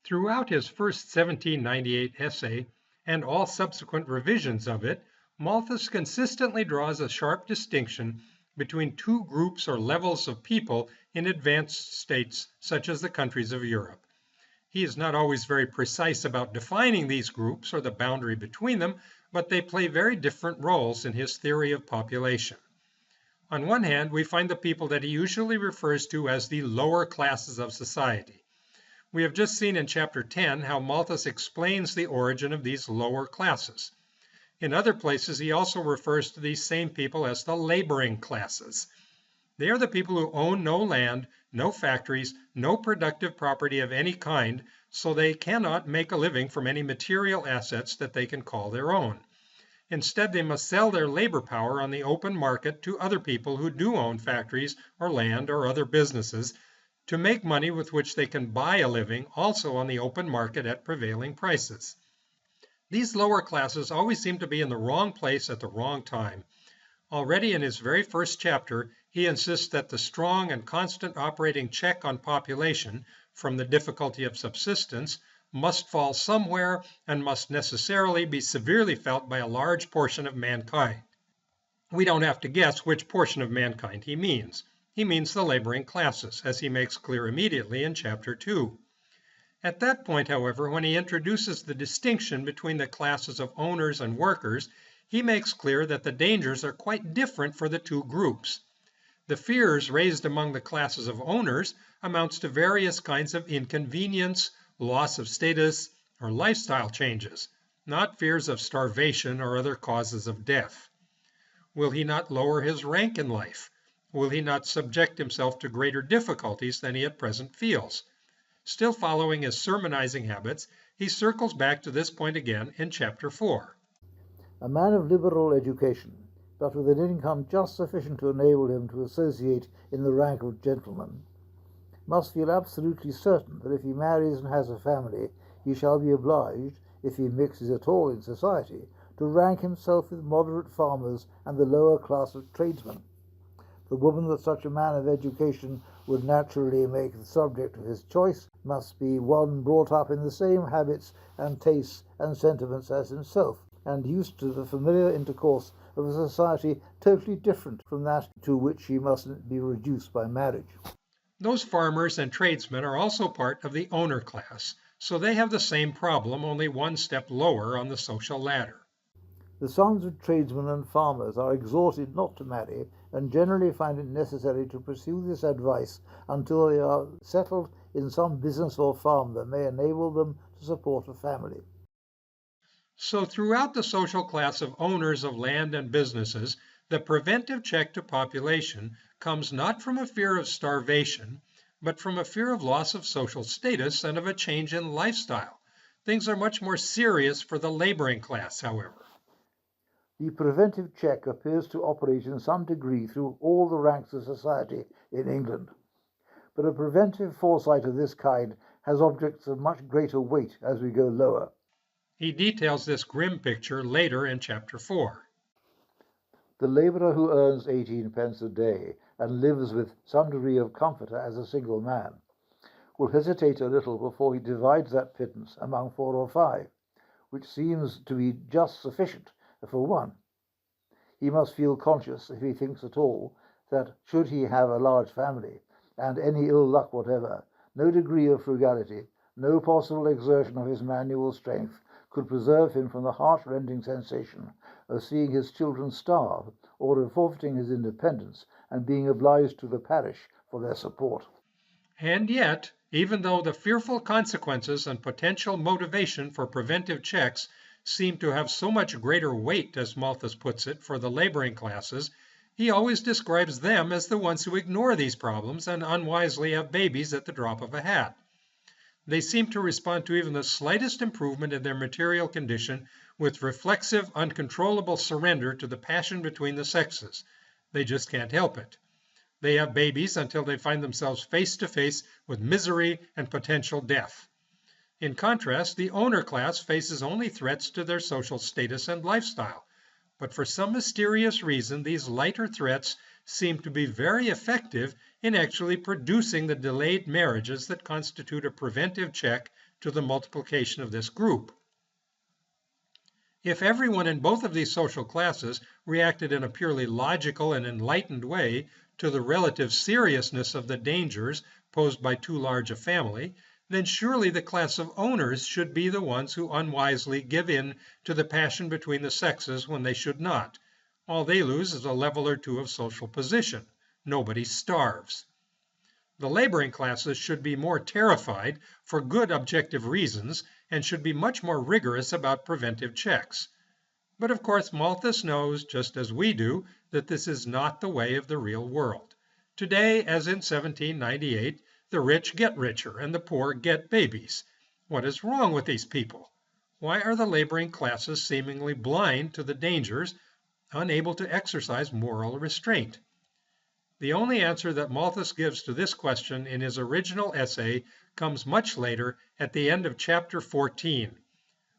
Throughout his first 1798 essay and all subsequent revisions of it, Malthus consistently draws a sharp distinction between two groups or levels of people in advanced states such as the countries of Europe. He is not always very precise about defining these groups or the boundary between them, but they play very different roles in his theory of population. On one hand, we find the people that he usually refers to as the lower classes of society. We have just seen in chapter 10 how Malthus explains the origin of these lower classes. In other places, he also refers to these same people as the laboring classes. They are the people who own no land, no factories, no productive property of any kind, so they cannot make a living from any material assets that they can call their own. Instead, they must sell their labor power on the open market to other people who do own factories or land or other businesses to make money with which they can buy a living also on the open market at prevailing prices. These lower classes always seem to be in the wrong place at the wrong time. Already in his very first chapter, he insists that the strong and constant operating check on population from the difficulty of subsistence must fall somewhere and must necessarily be severely felt by a large portion of mankind. We don't have to guess which portion of mankind he means. He means the laboring classes, as he makes clear immediately in chapter 2. At that point, however, when he introduces the distinction between the classes of owners and workers, he makes clear that the dangers are quite different for the two groups. The fears raised among the classes of owners amounts to various kinds of inconvenience, loss of status, or lifestyle changes, not fears of starvation or other causes of death. Will he not lower his rank in life? Will he not subject himself to greater difficulties than he at present feels? Still following his sermonizing habits, he circles back to this point again in chapter 4. A man of liberal education, but with an income just sufficient to enable him to associate in the rank of gentleman, must feel absolutely certain that if he marries and has a family, he shall be obliged, if he mixes at all in society, to rank himself with moderate farmers and the lower class of tradesmen. The woman that such a man of education would naturally make the subject of his choice must be one brought up in the same habits and tastes and sentiments as himself, and used to the familiar intercourse of a society totally different from that to which he must be reduced by marriage. Those farmers and tradesmen are also part of the owner class, so they have the same problem, only one step lower on the social ladder. The sons of tradesmen and farmers are exhorted not to marry, and generally find it necessary to pursue this advice until they are settled in some business or farm that may enable them to support a family. So throughout the social class of owners of land and businesses, the preventive check to population comes not from a fear of starvation, but from a fear of loss of social status and of a change in lifestyle. Things are much more serious for the laboring class, however. The preventive check appears to operate in some degree through all the ranks of society in England. But a preventive foresight of this kind has objects of much greater weight as we go lower. He details this grim picture later in chapter 4. The labourer who earns 18 pence a day and lives with some degree of comfort as a single man will hesitate a little before he divides that pittance among 4 or 5, which seems to be just sufficient for one. He must feel conscious, if he thinks at all, that should he have a large family, and any ill luck whatever, no degree of frugality, no possible exertion of his manual strength could preserve him from the heart-rending sensation of seeing his children starve, or of forfeiting his independence and being obliged to the parish for their support. And yet, even though the fearful consequences and potential motivation for preventive checks seem to have so much greater weight, as Malthus puts it, for the laboring classes, he always describes them as the ones who ignore these problems and unwisely have babies at the drop of a hat. They seem to respond to even the slightest improvement in their material condition with reflexive, uncontrollable surrender to the passion between the sexes. They just can't help it. They have babies until they find themselves face to face with misery and potential death. In contrast, the owner class faces only threats to their social status and lifestyle. But for some mysterious reason, these lighter threats seem to be very effective in actually producing the delayed marriages that constitute a preventive check to the multiplication of this group. If everyone in both of these social classes reacted in a purely logical and enlightened way to the relative seriousness of the dangers posed by too large a family, then surely the class of owners should be the ones who unwisely give in to the passion between the sexes when they should not. All they lose is a level or two of social position. Nobody starves. The laboring classes should be more terrified for good objective reasons and should be much more rigorous about preventive checks. But of course, Malthus knows, just as we do, that this is not the way of the real world. Today, as in 1798, the rich get richer and the poor get babies. What is wrong with these people? Why are the laboring classes seemingly blind to the dangers, unable to exercise moral restraint? The only answer that Malthus gives to this question in his original essay comes much later, at the end of chapter 14.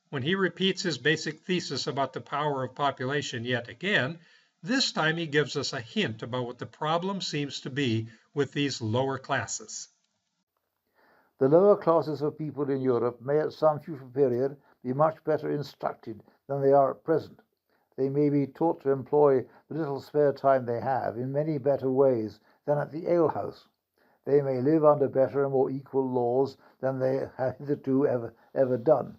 When he repeats his basic thesis about the power of population yet again, this time he gives us a hint about what the problem seems to be with these lower classes. The lower classes of people in Europe may at some future period be much better instructed than they are at present. They may be taught to employ the little spare time they have in many better ways than at the alehouse. They may live under better and more equal laws than they have hitherto ever done.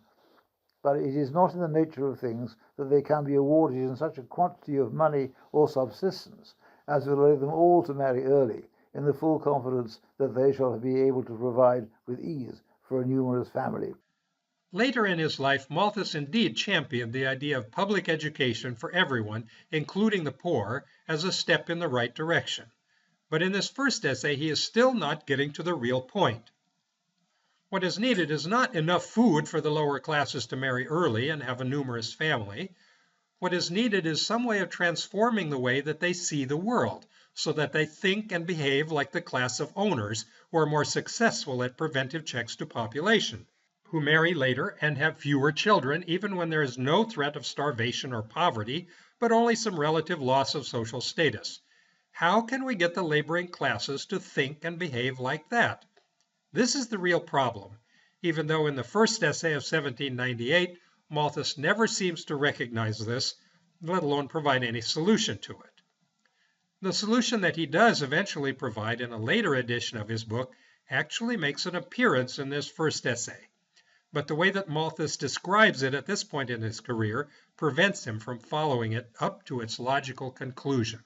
But it is not in the nature of things that they can be awarded in such a quantity of money or subsistence as will allow them all to marry early, in the full confidence that they shall be able to provide with ease for a numerous family. Later in his life, Malthus indeed championed the idea of public education for everyone, including the poor, as a step in the right direction. But in this first essay, he is still not getting to the real point. What is needed is not enough food for the lower classes to marry early and have a numerous family. What is needed is some way of transforming the way that they see the world, so that they think and behave like the class of owners who are more successful at preventive checks to population, who marry later and have fewer children even when there is no threat of starvation or poverty, but only some relative loss of social status. How can we get the laboring classes to think and behave like that? This is the real problem, even though in the first essay of 1798, Malthus never seems to recognize this, let alone provide any solution to it. The solution that he does eventually provide in a later edition of his book actually makes an appearance in this first essay. But the way that Malthus describes it at this point in his career prevents him from following it up to its logical conclusion.